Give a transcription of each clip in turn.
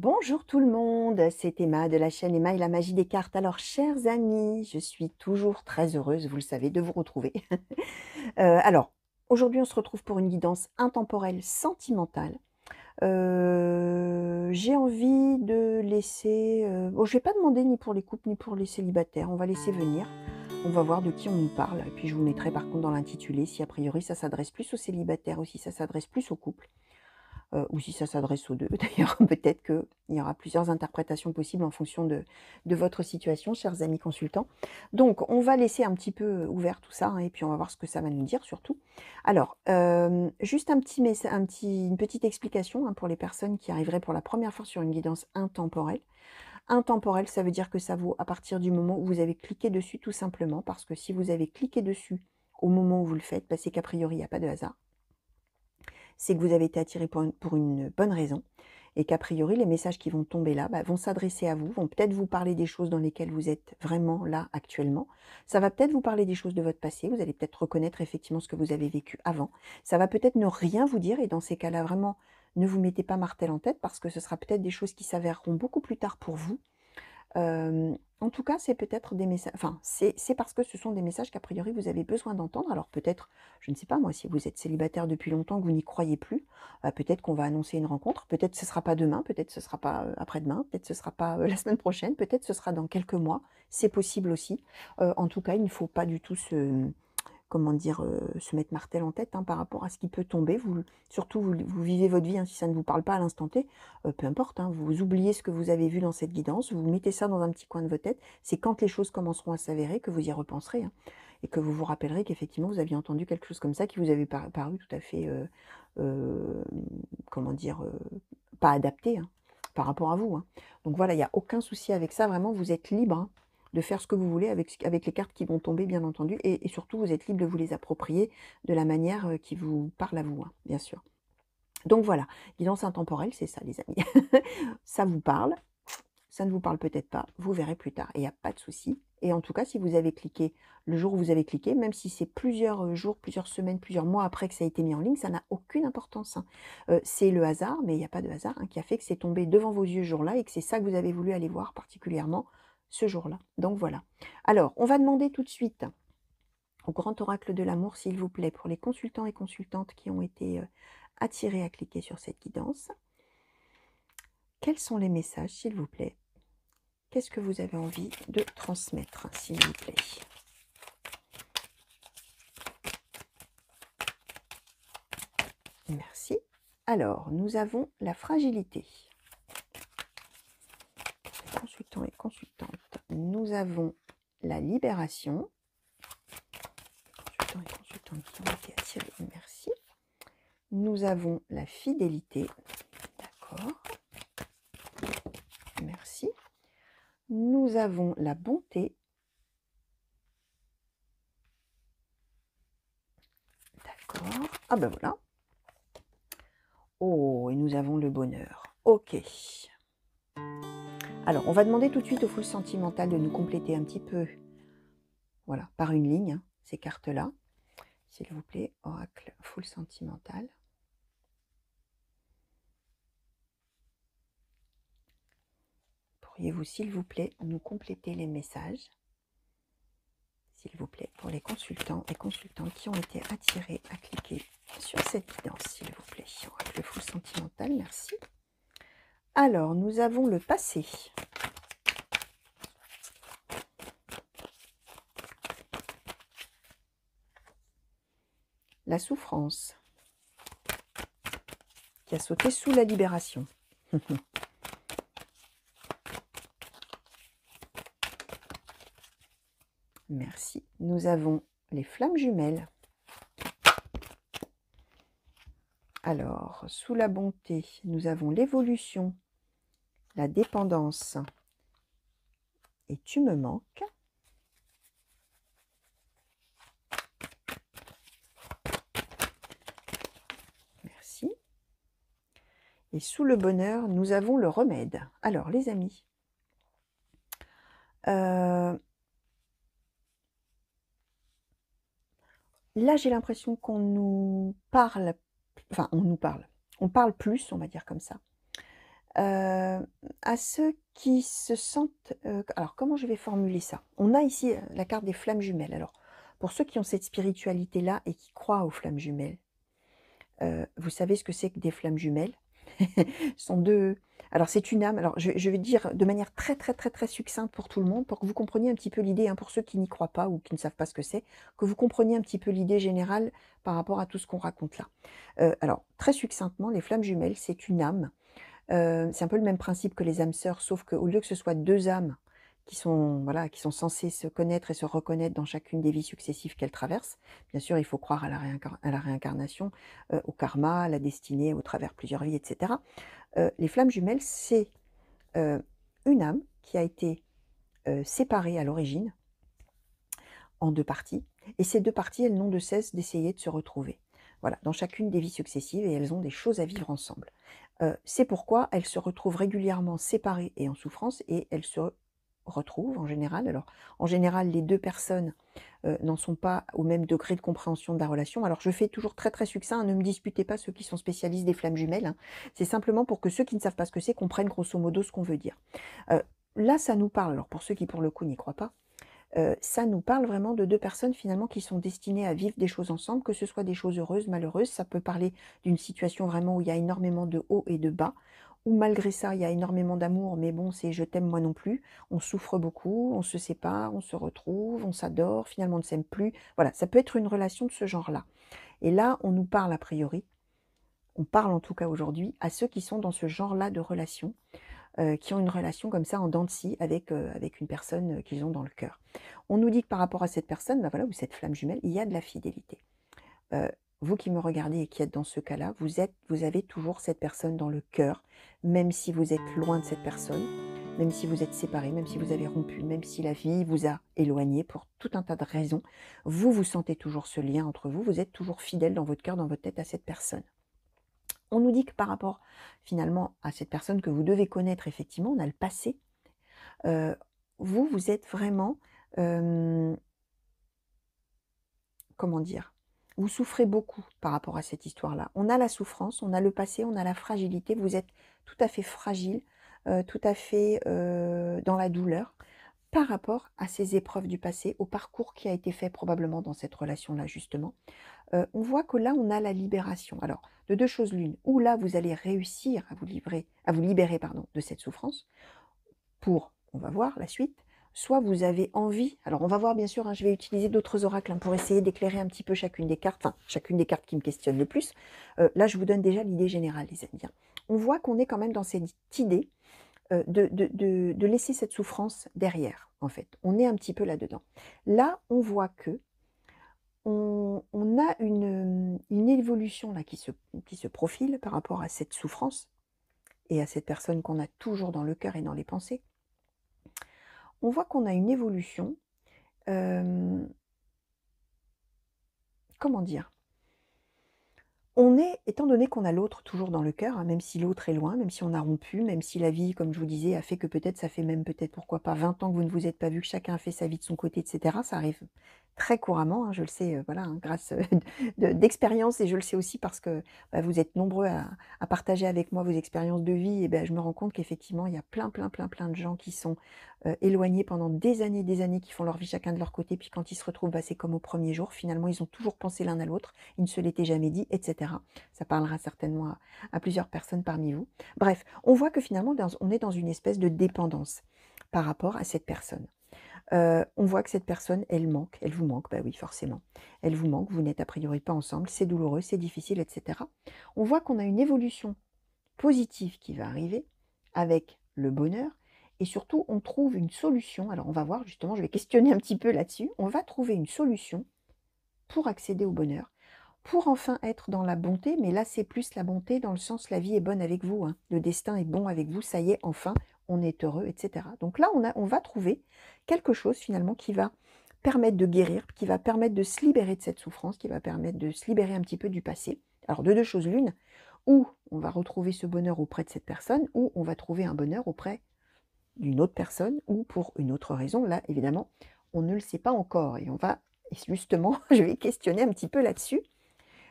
Bonjour tout le monde, c'est Emma de la chaîne Emma et la magie des cartes. Alors, chers amis, je suis toujours très heureuse, vous le savez, de vous retrouver. Alors, aujourd'hui, on se retrouve pour une guidance intemporelle sentimentale. J'ai envie de laisser... bon, je ne vais pas demander ni pour les couples ni pour les célibataires, on va laisser venir. On va voir de qui on nous parle. Et puis, je vous mettrai par contre dans l'intitulé si a priori ça s'adresse plus aux célibataires ou si ça s'adresse plus aux couples. Ou si ça s'adresse aux 2 d'ailleurs, peut-être qu'il y aura plusieurs interprétations possibles en fonction de votre situation, chers amis consultants. Donc on va laisser un petit peu ouvert tout ça, hein, et puis on va voir ce que ça va nous dire surtout. Alors, juste une petite explication, hein, pour les personnes qui arriveraient pour la première fois sur une guidance intemporelle. Intemporelle, ça veut dire que ça vaut à partir du moment où vous avez cliqué dessus tout simplement, parce que si vous avez cliqué dessus au moment où vous le faites, bah, c'est qu'a priori il n'y a pas de hasard. C'est que vous avez été attiré pour une bonne raison et qu'a priori, les messages qui vont tomber là vont s'adresser à vous, vont peut-être vous parler des choses dans lesquelles vous êtes vraiment là actuellement. Ça va peut-être vous parler des choses de votre passé, vous allez peut-être reconnaître effectivement ce que vous avez vécu avant. Ça va peut-être ne rien vous dire et dans ces cas-là, vraiment, ne vous mettez pas martel en tête parce que ce sera peut-être des choses qui s'avéreront beaucoup plus tard pour vous. En tout cas, c'est peut-être des messages, enfin, c'est parce que ce sont des messages qu'a priori vous avez besoin d'entendre. Alors peut-être, je ne sais pas moi, si vous êtes célibataire depuis longtemps, que vous n'y croyez plus, peut-être qu'on va annoncer une rencontre, peut-être ce ne sera pas demain, peut-être ce ne sera pas après-demain, peut-être ce ne sera pas la semaine prochaine, peut-être ce sera dans quelques mois, c'est possible aussi. En tout cas, il ne faut pas du tout comment dire, se mettre martel en tête, hein, par rapport à ce qui peut tomber. Surtout, vous vivez votre vie, hein, si ça ne vous parle pas à l'instant T, peu importe, hein, vous oubliez ce que vous avez vu dans cette guidance, vous mettez ça dans un petit coin de votre tête. C'est quand les choses commenceront à s'avérer que vous y repenserez, hein, et que vous vous rappellerez qu'effectivement, vous aviez entendu quelque chose comme ça qui vous avait paru tout à fait, euh, comment dire, pas adapté, hein, par rapport à vous, hein. Donc voilà, il n'y a aucun souci avec ça, vraiment, vous êtes libre, hein, de faire ce que vous voulez avec les cartes qui vont tomber, bien entendu, et surtout, vous êtes libre de vous les approprier de la manière qui vous parle à vous, hein, bien sûr. Donc voilà, guidance intemporelle, c'est ça, les amis. Ça vous parle, ça ne vous parle peut-être pas, vous verrez plus tard, et il n'y a pas de souci. Et en tout cas, si vous avez cliqué le jour où vous avez cliqué, même si c'est plusieurs jours, plusieurs semaines, plusieurs mois après que ça a été mis en ligne, ça n'a aucune importance, hein. C'est le hasard, mais il n'y a pas de hasard, hein, qui a fait que c'est tombé devant vos yeux ce jour-là et que c'est ça que vous avez voulu aller voir particulièrement ce jour-là. Donc voilà. Alors, on va demander tout de suite au grand oracle de l'amour, s'il vous plaît, pour les consultants et consultantes qui ont été attirés à cliquer sur cette guidance. Quels sont les messages, s'il vous plaît? Qu'est-ce que vous avez envie de transmettre, s'il vous plaît? Merci. Alors, nous avons la fragilité. Consultants et consultantes. Nous avons la libération. Consultants et consultantes qui ont été attirés, merci. Nous avons la fidélité. D'accord. Merci. Nous avons la bonté. D'accord. Ah ben voilà. Oh, et nous avons le bonheur. Ok. Alors, on va demander tout de suite au full sentimental de nous compléter un petit peu, voilà, par une ligne, hein, ces cartes-là. S'il vous plaît, oracle full sentimental. Pourriez-vous, s'il vous plaît, nous compléter les messages, s'il vous plaît, pour les consultants et consultantes qui ont été attirés à cliquer sur cette guidance, s'il vous plaît. Oracle full sentimental, merci. Alors, nous avons le passé. La souffrance qui a sauté sous la libération. Merci. Nous avons les flammes jumelles. Alors, sous la bonté, nous avons l'évolution, la dépendance et tu me manques. Merci. Et sous le bonheur, nous avons le remède. Alors, les amis, là, j'ai l'impression qu'on nous parle, enfin, on nous parle, on parle plus, on va dire comme ça. À ceux qui se sentent, alors comment je vais formuler ça? On a ici, la carte des flammes jumelles. Alors, pour ceux qui ont cette spiritualité-là et qui croient aux flammes jumelles, vous savez ce que c'est que des flammes jumelles? Ce sont 2 alors c'est une âme, alors je vais dire de manière très, très, très, très succincte pour tout le monde, pour que vous compreniez un petit peu l'idée, hein, pour ceux qui n'y croient pas ou qui ne savent pas ce que c'est, que vous compreniez un petit peu l'idée générale par rapport à tout ce qu'on raconte là. Alors très succinctement, les flammes jumelles, c'est une âme, c'est un peu le même principe que les âmes sœurs, sauf qu'au lieu que ce soit 2 âmes qui sont, voilà, qui sont censées se connaître et se reconnaître dans chacune des vies successives qu'elles traversent, bien sûr, il faut croire à la réincarnation, au karma, à la destinée au travers plusieurs vies et cetera. Les flammes jumelles, c'est, une âme qui a été, séparée à l'origine en 2 parties et ces 2 parties, elles n'ont de cesse d'essayer de se retrouver. Voilà, dans chacune des vies successives et elles ont des choses à vivre ensemble. C'est pourquoi elles se retrouvent régulièrement séparées et en souffrance et elles se retrouvent en général. Alors, en général, les 2 personnes, n'en sont pas au même degré de compréhension de la relation. Alors je fais toujours très, très succinct, hein, ne me disputez pas ceux qui sont spécialistes des flammes jumelles, hein. C'est simplement pour que ceux qui ne savent pas ce que c'est comprennent grosso modo ce qu'on veut dire. Heu, Là, ça nous parle, alors pour ceux qui pour le coup n'y croient pas, ça nous parle vraiment de 2 personnes finalement qui sont destinées à vivre des choses ensemble, que ce soit des choses heureuses, malheureuses. Ça peut parler d'une situation vraiment où il y a énormément de hauts et de bas, où malgré ça, il y a énormément d'amour, mais bon, c'est «je t'aime, moi non plus». On souffre beaucoup, on se sépare, on se retrouve, on s'adore, finalement on ne s'aime plus. Voilà, ça peut être une relation de ce genre-là. Et là, on nous parle a priori, on parle en tout cas aujourd'hui, à ceux qui sont dans ce genre-là de relation, qui ont une relation comme ça en dents de scie avec une personne, qu'ils ont dans le cœur. On nous dit que par rapport à cette personne, bah, voilà, ou cette flamme jumelle, il y a de la fidélité. Heu, Vous qui me regardez et qui êtes dans ce cas-là, vous avez toujours cette personne dans le cœur, même si vous êtes loin de cette personne, même si vous êtes séparés, même si vous avez rompu, même si la vie vous a éloignés pour tout un tas de raisons. Vous sentez toujours ce lien entre vous, vous êtes toujours fidèle dans votre cœur, dans votre tête à cette personne. On nous dit que par rapport finalement à cette personne que vous devez connaître effectivement, on a le passé. Heu, vous êtes vraiment, hem, comment dire? Vous souffrez beaucoup par rapport à cette histoire-là. On a la souffrance, on a le passé, on a la fragilité. Vous êtes tout à fait fragile, tout à fait, dans la douleur par rapport à ces épreuves du passé, au parcours qui a été fait probablement dans cette relation-là justement. On voit que là, on a la libération. Alors, de 2 choses l'une, ou là, vous allez réussir à vous libérer, pardon, de cette souffrance pour, on va voir la suite, soit vous avez envie, alors on va voir bien sûr, hein, je vais utiliser d'autres oracles, hein, pour essayer d'éclairer un petit peu chacune des cartes, enfin chacune des cartes qui me questionnent le plus. Là, je vous donne déjà l'idée générale, les amis, hein. On voit qu'on est quand même dans cette idée, de laisser cette souffrance derrière, en fait. On est un petit peu là-dedans. Là, on voit que on a une évolution là qui se profile par rapport à cette souffrance et à cette personne qu'on a toujours dans le cœur et dans les pensées. On voit qu'on a une évolution, hem, comment dire? On est étant donné qu'on a l'autre toujours dans le cœur, hein, même si l'autre est loin, même si on a rompu, même si la vie, comme je vous disais, a fait que peut-être ça fait même peut-être, pourquoi pas 20 ans que vous ne vous êtes pas vus, que chacun a fait sa vie de son côté et cetera. Ça arrive très couramment, hein, je le sais, voilà, hein, grâce, d'expérience et je le sais aussi parce que, bah, vous êtes nombreux à partager avec moi vos expériences de vie et ben je me rends compte qu'effectivement, il y a plein, plein, plein, plein de gens qui sont, éloignés pendant des années, qui font leur vie chacun de leur côté, puis quand ils se retrouvent, bah, c'est comme au premier jour. Finalement, ils ont toujours pensé l'un à l'autre, ils ne se l'étaient jamais dit, et cetera. Ça parlera certainement à plusieurs personnes parmi vous. Bref, on voit que finalement, on est dans une espèce de dépendance par rapport à cette personne. On voit que cette personne, elle manque, elle vous manque, bah oui, forcément. Elle vous manque, vous n'êtes a priori pas ensemble, c'est douloureux, c'est difficile, et cetera. On voit qu'on a une évolution positive qui va arriver avec le bonheur et surtout on trouve une solution. Alors on va voir justement, je vais questionner un petit peu là-dessus. On va trouver une solution pour accéder au bonheur, pour enfin être dans la bonté, mais là c'est plus la bonté dans le sens la vie est bonne avec vous, hein. Le destin est bon avec vous, ça y est, enfin, on est heureux, etc. Donc là, on va trouver quelque chose finalement qui va permettre de guérir, qui va permettre de se libérer de cette souffrance, qui va permettre de se libérer un petit peu du passé. Alors de deux choses l'une, ou on va retrouver ce bonheur auprès de cette personne, ou on va trouver un bonheur auprès d'une autre personne, ou pour une autre raison. Là, évidemment, on ne le sait pas encore. Et on va, et justement, je vais questionner un petit peu là-dessus,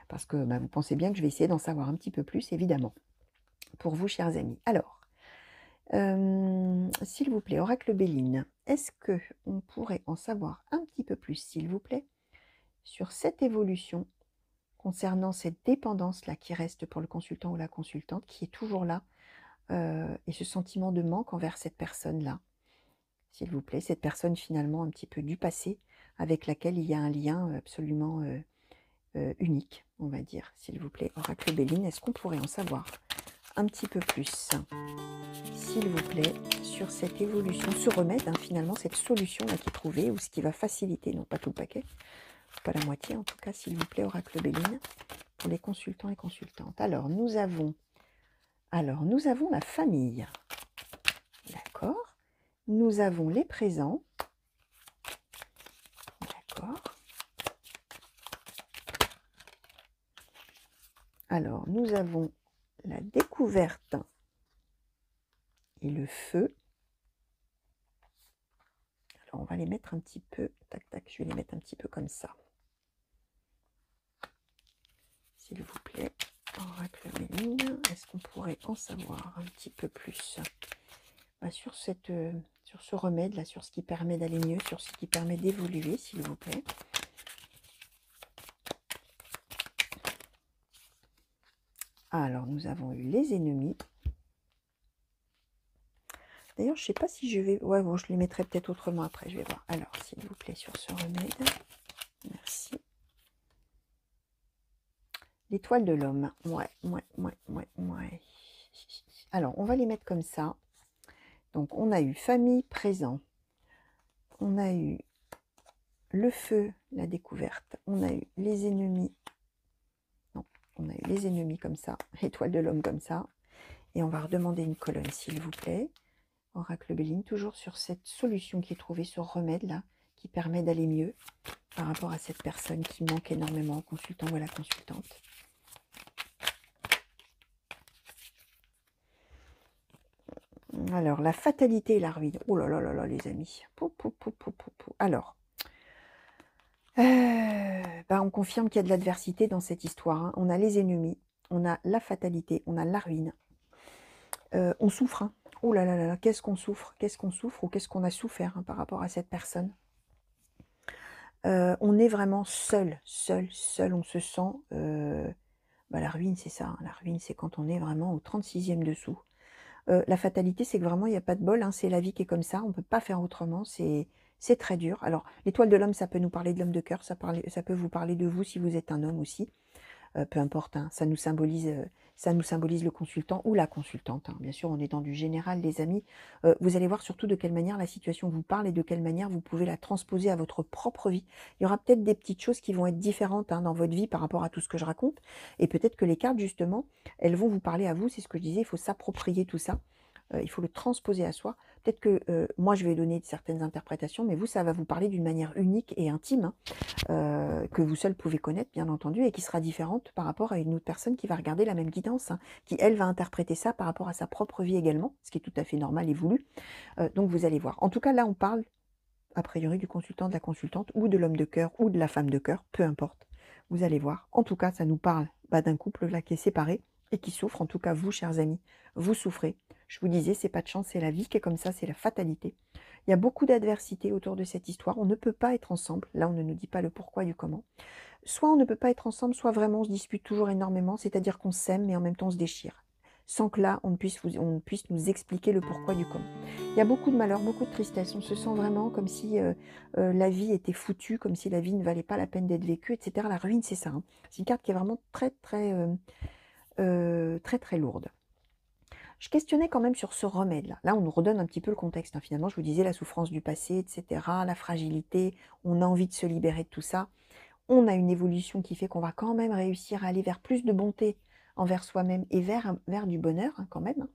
parce que bah, vous pensez bien que je vais essayer d'en savoir un petit peu plus, évidemment, pour vous, chers amis. Alors, S'il vous plaît, oracle Béline, est-ce que on pourrait en savoir un petit peu plus, s'il vous plaît, sur cette évolution concernant cette dépendance-là qui reste pour le consultant ou la consultante, qui est toujours là, et ce sentiment de manque envers cette personne-là, s'il vous plaît, cette personne finalement un petit peu du passé, avec laquelle il y a un lien absolument unique, on va dire, s'il vous plaît, oracle Béline, est-ce qu'on pourrait en savoir un petit peu plus, s'il vous plaît, sur cette évolution, ce remède, hein, finalement, cette solution-là qui est trouvée, ou ce qui va faciliter, non pas tout le paquet, pas la moitié en tout cas, s'il vous plaît, oracle Béline, pour les consultants et consultantes. Alors, nous avons la famille, d'accord. Nous avons les présents, d'accord. Alors, nous avons la découverte et le feu. Alors, on va les mettre un petit peu, tac, tac, je vais les mettre un petit peu comme ça. S'il vous plaît, oracle Béline, est-ce qu'on pourrait en savoir un petit peu plus sur ce remède-là, sur ce qui permet d'aller mieux, sur ce qui permet d'évoluer, s'il vous plaît. Alors, nous avons eu les ennemis. D'ailleurs, je ne sais pas si je vais... Ouais, bon, je les mettrai peut-être autrement après, je vais voir. Alors, s'il vous plaît, sur ce remède. Merci. L'étoile de l'homme. Ouais. Alors, on va les mettre comme ça. Donc, on a eu famille, présent. On a eu le feu, la découverte. On a eu les ennemis. Non, on a eu les ennemis comme ça. Étoile de l'homme comme ça. Et on va redemander une colonne, s'il vous plaît. Oracle Béline, toujours sur cette solution qui est trouvée, ce remède-là, qui permet d'aller mieux par rapport à cette personne qui manque énormément au consultant ou à la consultante. Alors, la fatalité et la ruine. Oh là là là là, les amis. Alors, on confirme qu'il y a de l'adversité dans cette histoire. Hein. On a les ennemis, on a la fatalité, on a la ruine. On souffre. Hein. Oh là là là là, qu'est-ce qu'on souffre ou qu'est-ce qu'on a souffert par rapport à cette personne. On est vraiment seul. On se sent... la ruine, c'est ça. Hein. La ruine, c'est quand on est vraiment au 36e dessous. La fatalité, c'est que vraiment, il n'y a pas de bol. Hein, c'est la vie qui est comme ça. On ne peut pas faire autrement. C'est très dur. Alors, l'étoile de l'homme, ça peut nous parler de l'homme de cœur. Ça peut vous parler de vous si vous êtes un homme aussi. Peu importe, hein, ça nous symbolise le consultant ou la consultante. Hein. Bien sûr, on est dans du général, les amis. Vous allez voir surtout de quelle manière la situation vous parle et de quelle manière vous pouvez la transposer à votre propre vie. Il y aura peut-être des petites choses qui vont être différentes dans votre vie par rapport à tout ce que je raconte. Et peut-être que les cartes, justement, elles vont vous parler à vous. C'est ce que je disais, il faut s'approprier tout ça. Il faut le transposer à soi. Peut-être que moi, je vais donner certaines interprétations, mais vous, ça va vous parler d'une manière unique et intime, que vous seul pouvez connaître, bien entendu, et qui sera différente par rapport à une autre personne qui va regarder la même guidance, qui, elle, va interpréter ça par rapport à sa propre vie également, ce qui est tout à fait normal et voulu. Donc, vous allez voir. En tout cas, là, on parle, a priori, du consultant, de la consultante, ou de l'homme de cœur, ou de la femme de cœur, peu importe. Vous allez voir. En tout cas, ça nous parle d'un couple là qui est séparé et qui souffre. En tout cas, vous, chers amis, vous souffrez. Je vous disais, c'est pas de chance, c'est la vie qui est comme ça, c'est la fatalité. Il y a beaucoup d'adversité autour de cette histoire. On ne peut pas être ensemble. Là, on ne nous dit pas le pourquoi du comment. Soit on ne peut pas être ensemble, soit vraiment on se dispute toujours énormément, c'est-à-dire qu'on s'aime, mais en même temps on se déchire. Sans que là, on puisse nous expliquer le pourquoi du comment. Il y a beaucoup de malheur, beaucoup de tristesse. On se sent vraiment comme si la vie était foutue, comme si la vie ne valait pas la peine d'être vécue, etc. La ruine, c'est ça. Hein. C'est une carte qui est vraiment très, très lourde. Je questionnais quand même sur ce remède-là. Là, on nous redonne un petit peu le contexte. Hein. Finalement, je vous disais la souffrance du passé, etc., la fragilité, on a envie de se libérer de tout ça. On a une évolution qui fait qu'on va quand même réussir à aller vers plus de bonté envers soi-même et vers du bonheur, quand même.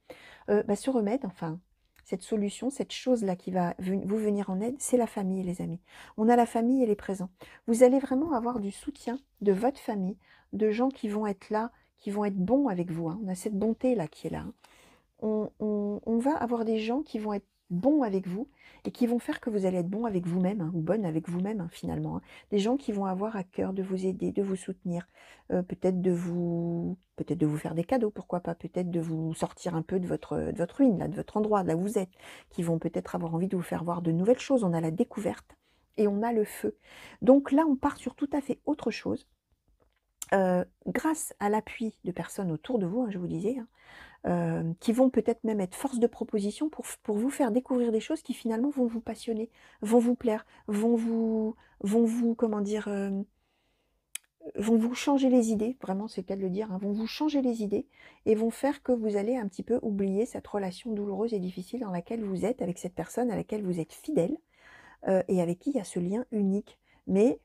Ce remède, enfin, cette solution, cette chose-là qui va vous venir en aide, c'est la famille, les amis. On a la famille et les présents. Vous allez vraiment avoir du soutien de votre famille, de gens qui vont être là, qui vont être bons avec vous. Hein. On a cette bonté-là qui est là. Hein. on va avoir des gens qui vont être bons avec vous et qui vont faire que vous allez être bon avec vous-même, hein, ou bonne avec vous-même, hein, finalement, hein. Des gens qui vont avoir à cœur de vous aider, de vous soutenir, peut-être de vous faire des cadeaux, pourquoi pas, peut-être de vous sortir un peu de votre ruine, là, de votre endroit, là où vous êtes, qui vont peut-être avoir envie de vous faire voir de nouvelles choses. On a la découverte et on a le feu. Donc là, on part sur tout à fait autre chose. Grâce à l'appui de personnes autour de vous, hein, je vous disais, hein, qui vont peut-être même être force de proposition pour vous faire découvrir des choses qui finalement vont vous passionner, vont vous plaire, vont vous comment dire, vont vous changer les idées, vraiment c'est le cas de le dire, hein, vont vous changer les idées et vont faire que vous allez un petit peu oublier cette relation douloureuse et difficile dans laquelle vous êtes avec cette personne à laquelle vous êtes fidèle, et avec qui il y a ce lien unique. Mais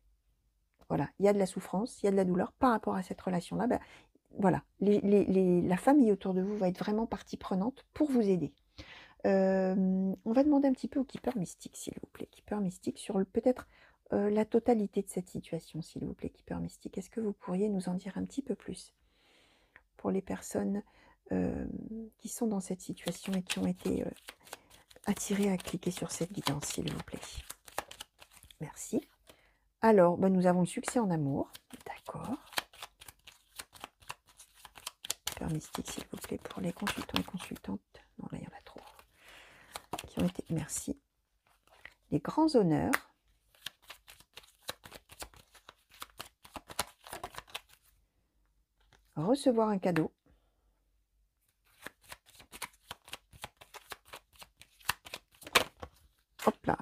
voilà, il y a de la souffrance, il y a de la douleur par rapport à cette relation-là. Bah, voilà, la famille autour de vous va être vraiment partie prenante pour vous aider. On va demander un petit peu au keeper mystique, s'il vous plaît. Keeper mystique, sur peut-être la totalité de cette situation, s'il vous plaît, keeper mystique. Est-ce que vous pourriez nous en dire un petit peu plus pour les personnes qui sont dans cette situation et qui ont été attirées à cliquer sur cette guidance, s'il vous plaît. Merci. Alors, bah, nous avons le succès en amour. D'accord. Keeper mystique, s'il vous plaît, pour les consultants et consultantes. Non, là, il y en a trop. Qui ont été, merci. Les grands honneurs. Recevoir un cadeau. Hop là.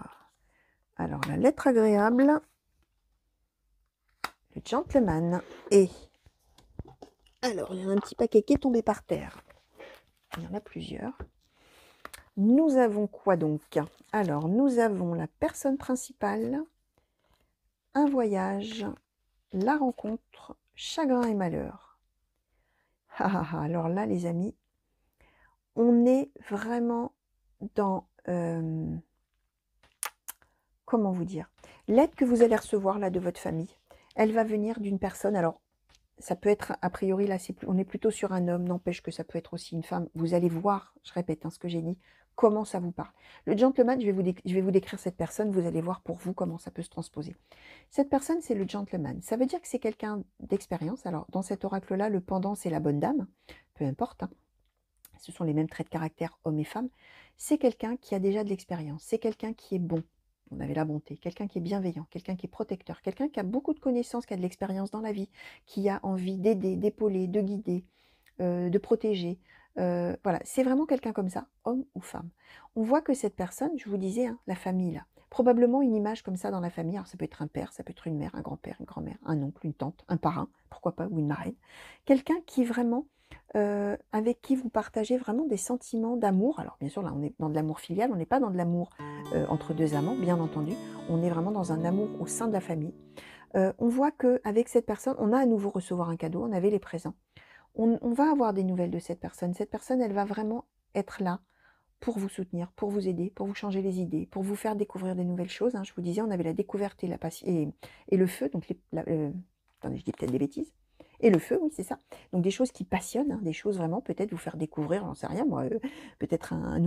Alors, la lettre agréable. Le gentleman. Et alors, il y a un petit paquet qui est tombé par terre. Il y en a plusieurs. Nous avons quoi donc? Alors, nous avons la personne principale, un voyage, la rencontre, chagrin et malheur. Alors là, les amis, on est vraiment dans... comment vous dire? L'aide que vous allez recevoir là de votre famille, elle va venir d'une personne... Alors, ça peut être, a priori, là, on est plutôt sur un homme, n'empêche que ça peut être aussi une femme. Vous allez voir, je répète hein, ce que j'ai dit, comment ça vous parle. Le gentleman, je vais vous décrire cette personne, vous allez voir pour vous comment ça peut se transposer. Cette personne, c'est le gentleman. Ça veut dire que c'est quelqu'un d'expérience. Alors, dans cet oracle-là, le pendant, c'est la bonne dame, peu importe. Hein. Ce sont les mêmes traits de caractère, hommes et femmes. C'est quelqu'un qui a déjà de l'expérience. C'est quelqu'un qui est bon. On avait la bonté, quelqu'un qui est bienveillant, quelqu'un qui est protecteur, quelqu'un qui a beaucoup de connaissances, qui a de l'expérience dans la vie, qui a envie d'aider, d'épauler, de guider, de protéger. Voilà, c'est vraiment quelqu'un comme ça, homme ou femme. On voit que cette personne, je vous disais, hein, la famille là, probablement une image comme ça dans la famille. Alors ça peut être un père, ça peut être une mère, un grand-père, une grand-mère, un oncle, une tante, un parrain, pourquoi pas, ou une marraine. Quelqu'un qui vraiment, avec qui vous partagez vraiment des sentiments d'amour. Alors bien sûr, là on est dans de l'amour filial, on n'est pas dans de l'amour entre deux amants, bien entendu. On est vraiment dans un amour au sein de la famille. On voit qu'avec cette personne, on a à nouveau recevoir un cadeau, on avait les présents. On va avoir des nouvelles de cette personne. Cette personne, elle va vraiment être là pour vous soutenir, pour vous aider, pour vous changer les idées, pour vous faire découvrir des nouvelles choses. Hein. Je vous disais, on avait la découverte et le feu. Donc, attendez, je dis peut-être des bêtises. Et le feu, oui, c'est ça. Donc, des choses qui passionnent, hein, des choses vraiment, peut-être vous faire découvrir, j'en sais rien, moi, peut-être une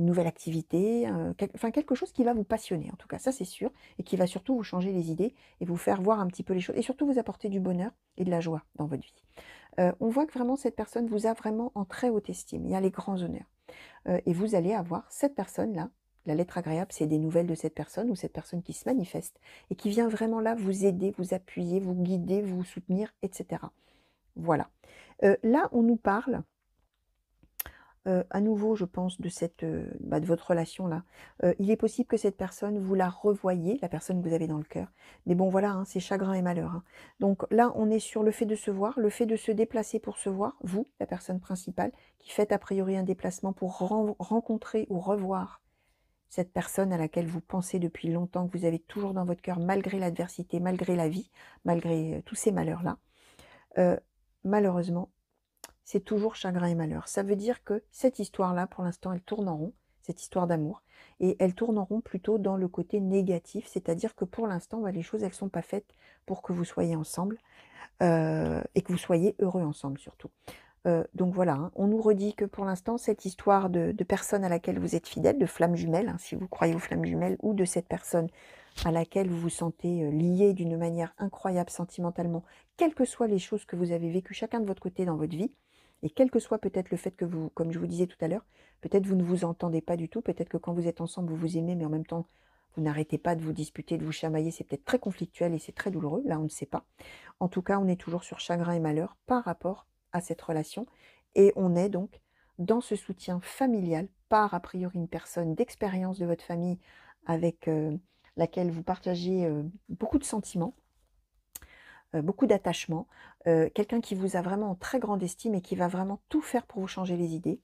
nouvelle activité, enfin, quelque chose qui va vous passionner, en tout cas, ça c'est sûr, et qui va surtout vous changer les idées et vous faire voir un petit peu les choses, et surtout vous apporter du bonheur et de la joie dans votre vie. On voit que vraiment cette personne vous a vraiment en très haute estime, il y a les grands honneurs. Et vous allez avoir cette personne-là, la lettre agréable, c'est des nouvelles de cette personne ou cette personne qui se manifeste et qui vient vraiment là vous aider, vous appuyer, vous guider, vous soutenir, etc. Voilà. Là, on nous parle, à nouveau, je pense, de votre relation-là. Il est possible que cette personne, vous la revoyiez, la personne que vous avez dans le cœur. Mais bon, voilà, hein, c'est chagrin et malheur. Hein. Donc là, on est sur le fait de se voir, le fait de se déplacer pour se voir, vous, la personne principale, qui faites a priori un déplacement pour rencontrer ou revoir cette personne à laquelle vous pensez depuis longtemps, que vous avez toujours dans votre cœur, malgré l'adversité, malgré la vie, malgré tous ces malheurs-là. Malheureusement, c'est toujours chagrin et malheur. Ça veut dire que cette histoire-là, pour l'instant, elle tourne en rond, cette histoire d'amour, et elle tourne en rond plutôt dans le côté négatif, c'est-à-dire que pour l'instant, bah, les choses, elles ne sont pas faites pour que vous soyez ensemble, et que vous soyez heureux ensemble surtout. Donc voilà, hein, on nous redit que pour l'instant, cette histoire de personne à laquelle vous êtes fidèle, de flamme jumelle, hein, si vous croyez aux flammes jumelles, ou de cette personne à laquelle vous vous sentez lié d'une manière incroyable sentimentalement, quelles que soient les choses que vous avez vécues chacun de votre côté dans votre vie, et quel que soit peut-être le fait que vous, comme je vous disais tout à l'heure, peut-être vous ne vous entendez pas du tout, peut-être que quand vous êtes ensemble, vous vous aimez, mais en même temps, vous n'arrêtez pas de vous disputer, de vous chamailler, c'est peut-être très conflictuel et c'est très douloureux, là on ne sait pas. En tout cas, on est toujours sur chagrin et malheur par rapport à cette relation, et on est donc dans ce soutien familial par a priori une personne d'expérience de votre famille avec laquelle vous partagez beaucoup de sentiments, beaucoup d'attachement, quelqu'un qui vous a vraiment en très grande estime et qui va vraiment tout faire pour vous changer les idées,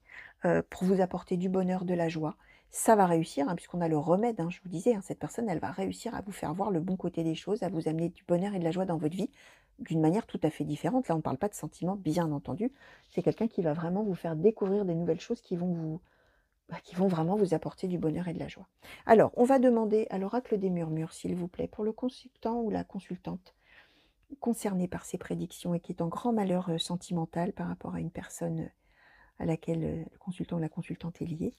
pour vous apporter du bonheur, de la joie. Ça va réussir, hein, puisqu'on a le remède, hein, je vous disais, hein, cette personne, elle va réussir à vous faire voir le bon côté des choses, à vous amener du bonheur et de la joie dans votre vie, d'une manière tout à fait différente. Là, on ne parle pas de sentiments, bien entendu. C'est quelqu'un qui va vraiment vous faire découvrir des nouvelles choses qui vont vraiment vous apporter du bonheur et de la joie. Alors, on va demander à l'oracle des murmures, s'il vous plaît, pour le consultant ou la consultante concerné par ces prédictions et qui est en grand malheur sentimental par rapport à une personne à laquelle le consultant ou la consultante est lié,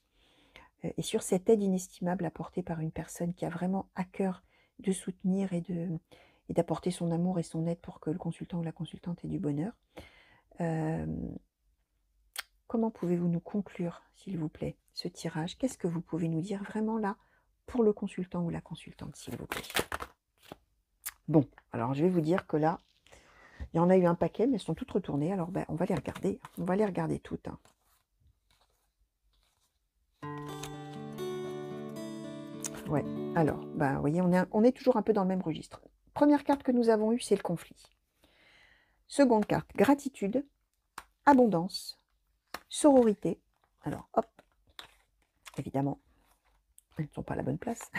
et sur cette aide inestimable apportée par une personne qui a vraiment à cœur de soutenir et d'apporter son amour et son aide pour que le consultant ou la consultante ait du bonheur. Comment pouvez-vous nous conclure, s'il vous plaît, ce tirage? Qu'est-ce que vous pouvez nous dire vraiment là pour le consultant ou la consultante, s'il vous plaît? Bon, alors je vais vous dire que là, il y en a eu un paquet, mais elles sont toutes retournées. Alors, ben, on va les regarder. On va les regarder toutes. Hein. Ouais. Alors, ben, vous voyez, on est toujours un peu dans le même registre. Première carte que nous avons eue, c'est le conflit. Seconde carte, gratitude, abondance, sororité. Alors, hop, évidemment, elles ne sont pas à la bonne place.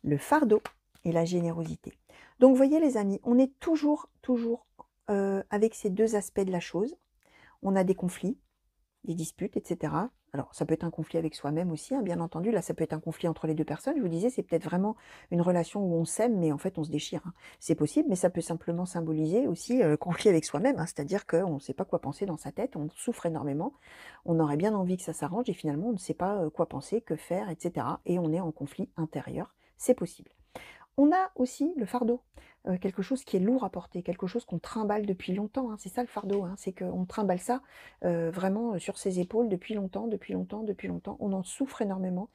Le fardeau et la générosité. Donc, vous voyez, les amis, on est toujours avec ces deux aspects de la chose. On a des conflits, des disputes, etc. Alors, ça peut être un conflit avec soi-même aussi, hein, bien entendu. Là, ça peut être un conflit entre les deux personnes. Je vous disais, c'est peut-être vraiment une relation où on s'aime, mais en fait, on se déchire. Hein. C'est possible, mais ça peut simplement symboliser aussi conflit avec soi-même. Hein, c'est-à-dire qu'on ne sait pas quoi penser dans sa tête, on souffre énormément, on aurait bien envie que ça s'arrange, et finalement, on ne sait pas quoi penser, que faire, etc. Et on est en conflit intérieur. C'est possible. On a aussi le fardeau, quelque chose qui est lourd à porter, quelque chose qu'on trimballe depuis longtemps, hein. C'est ça le fardeau, hein, c'est qu'on trimballe ça vraiment sur ses épaules depuis longtemps, depuis longtemps, depuis longtemps. On en souffre énormément.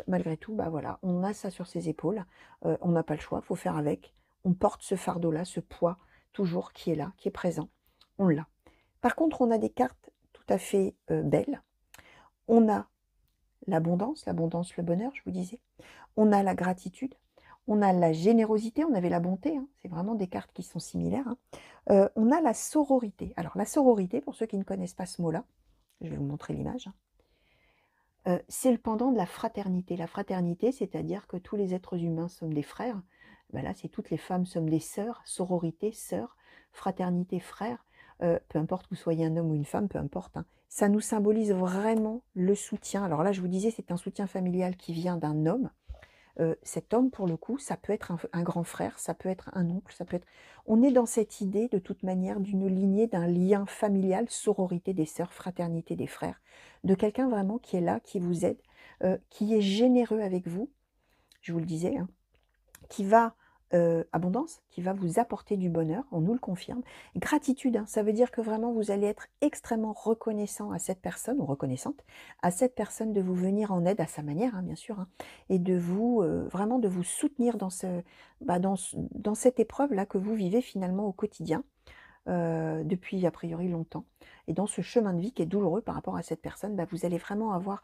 Malgré tout, bah voilà, on a ça sur ses épaules. On n'a pas le choix, il faut faire avec. On porte ce fardeau-là, ce poids, toujours qui est là, qui est présent. On l'a. Par contre, on a des cartes tout à fait belles. On a l'abondance, le bonheur, je vous disais. On a la gratitude. On a la générosité, on avait la bonté, hein, c'est vraiment des cartes qui sont similaires. Hein. On a la sororité. Alors la sororité, pour ceux qui ne connaissent pas ce mot-là, je vais vous montrer l'image, c'est le pendant de la fraternité. La fraternité, c'est-à-dire que tous les êtres humains sommes des frères. Ben là, c'est toutes les femmes sommes des sœurs, sororité, sœurs, fraternité, frères. Peu importe que vous soyez un homme ou une femme, peu importe. Hein. Ça nous symbolise vraiment le soutien. Alors là, je vous disais, c'est un soutien familial qui vient d'un homme. Cet homme, pour le coup, ça peut être un grand frère, ça peut être un oncle, ça peut être... On est dans cette idée, de toute manière, d'une lignée, d'un lien familial, sororité des sœurs, fraternité des frères, de quelqu'un vraiment qui est là, qui vous aide, qui est généreux avec vous, je vous le disais, hein, qui va, abondance, qui va vous apporter du bonheur, on nous le confirme. Gratitude, hein, ça veut dire que vraiment vous allez être extrêmement reconnaissant à cette personne, ou reconnaissante, à cette personne de vous venir en aide à sa manière, hein, bien sûr, hein, et de vous, vraiment de vous soutenir dans, dans cette épreuve-là que vous vivez finalement au quotidien, depuis a priori longtemps. Et dans ce chemin de vie qui est douloureux par rapport à cette personne, bah, vous allez vraiment avoir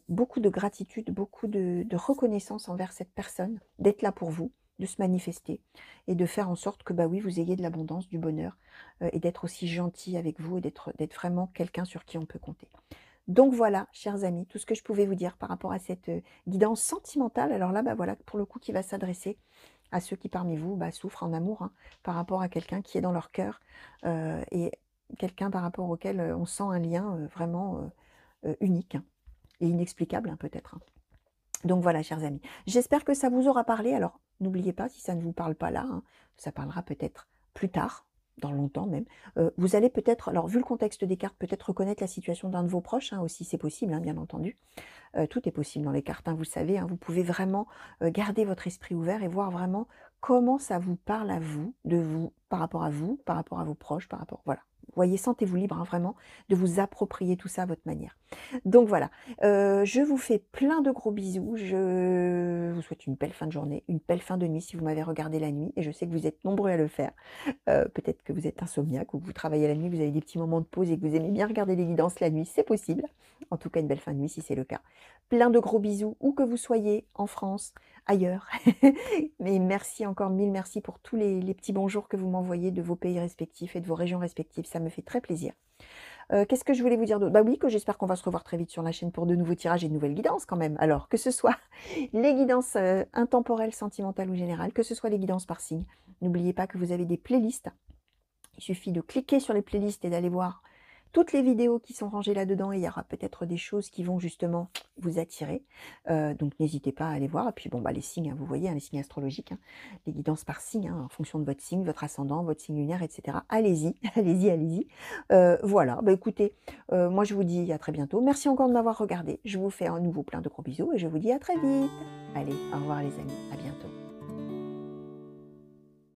beaucoup de gratitude, beaucoup de reconnaissance envers cette personne, d'être là pour vous, de se manifester et de faire en sorte que bah oui, vous ayez de l'abondance, du bonheur et d'être aussi gentil avec vous et d'être vraiment quelqu'un sur qui on peut compter. Donc voilà, chers amis, tout ce que je pouvais vous dire par rapport à cette guidance sentimentale. Alors là, bah voilà, pour le coup, qui va s'adresser à ceux qui parmi vous bah, souffrent en amour, hein, par rapport à quelqu'un qui est dans leur cœur et quelqu'un par rapport auquel on sent un lien vraiment unique hein, et inexplicable hein, peut-être. Hein. Donc voilà, chers amis, j'espère que ça vous aura parlé. Alors n'oubliez pas, si ça ne vous parle pas là, hein, ça parlera peut-être plus tard. dans longtemps même. Vous allez peut-être, alors vu le contexte des cartes, peut-être reconnaître la situation d'un de vos proches, hein, aussi c'est possible, hein, bien entendu. Tout est possible dans les cartes, hein, vous le savez, hein, vous pouvez vraiment garder votre esprit ouvert et voir vraiment comment ça vous parle à vous, de vous, par rapport à vos proches, par rapport, voilà. Vous voyez, sentez-vous libre, hein, vraiment, de vous approprier tout ça à votre manière. Donc voilà, je vous fais plein de gros bisous, je vous souhaite une belle fin de journée, une belle fin de nuit si vous m'avez regardé la nuit, et je sais que vous êtes nombreux à le faire. Peut-être que vous êtes insomniaque ou que vous travaillez la nuit, vous avez des petits moments de pause et que vous aimez bien regarder les guidances la nuit, c'est possible. En tout cas, une belle fin de nuit si c'est le cas. Plein de gros bisous, où que vous soyez, en France, ailleurs. Mais merci encore, mille merci pour tous les petits bonjours que vous m'envoyez de vos pays respectifs et de vos régions respectives. Ça me fait très plaisir. Qu'est-ce que je voulais vous dire d'autre? Bah oui, que j'espère qu'on va se revoir très vite sur la chaîne pour de nouveaux tirages et de nouvelles guidances quand même. Alors, que ce soit les guidances intemporelles, sentimentales ou générales, que ce soit les guidances par signe. N'oubliez pas que vous avez des playlists. Il suffit de cliquer sur les playlists et d'aller voir toutes les vidéos qui sont rangées là-dedans, et il y aura peut-être des choses qui vont justement vous attirer. Donc n'hésitez pas à aller voir. Et puis bon, bah, les signes, hein, vous voyez, hein, les signes astrologiques, hein, les guidances par signe, hein, en fonction de votre signe, votre ascendant, votre signe lunaire, etc. Allez-y, allez-y, allez-y. Voilà, bah, écoutez, moi je vous dis à très bientôt. Merci encore de m'avoir regardé. Je vous fais à nouveau plein de gros bisous et je vous dis à très vite. Allez, au revoir les amis, à bientôt.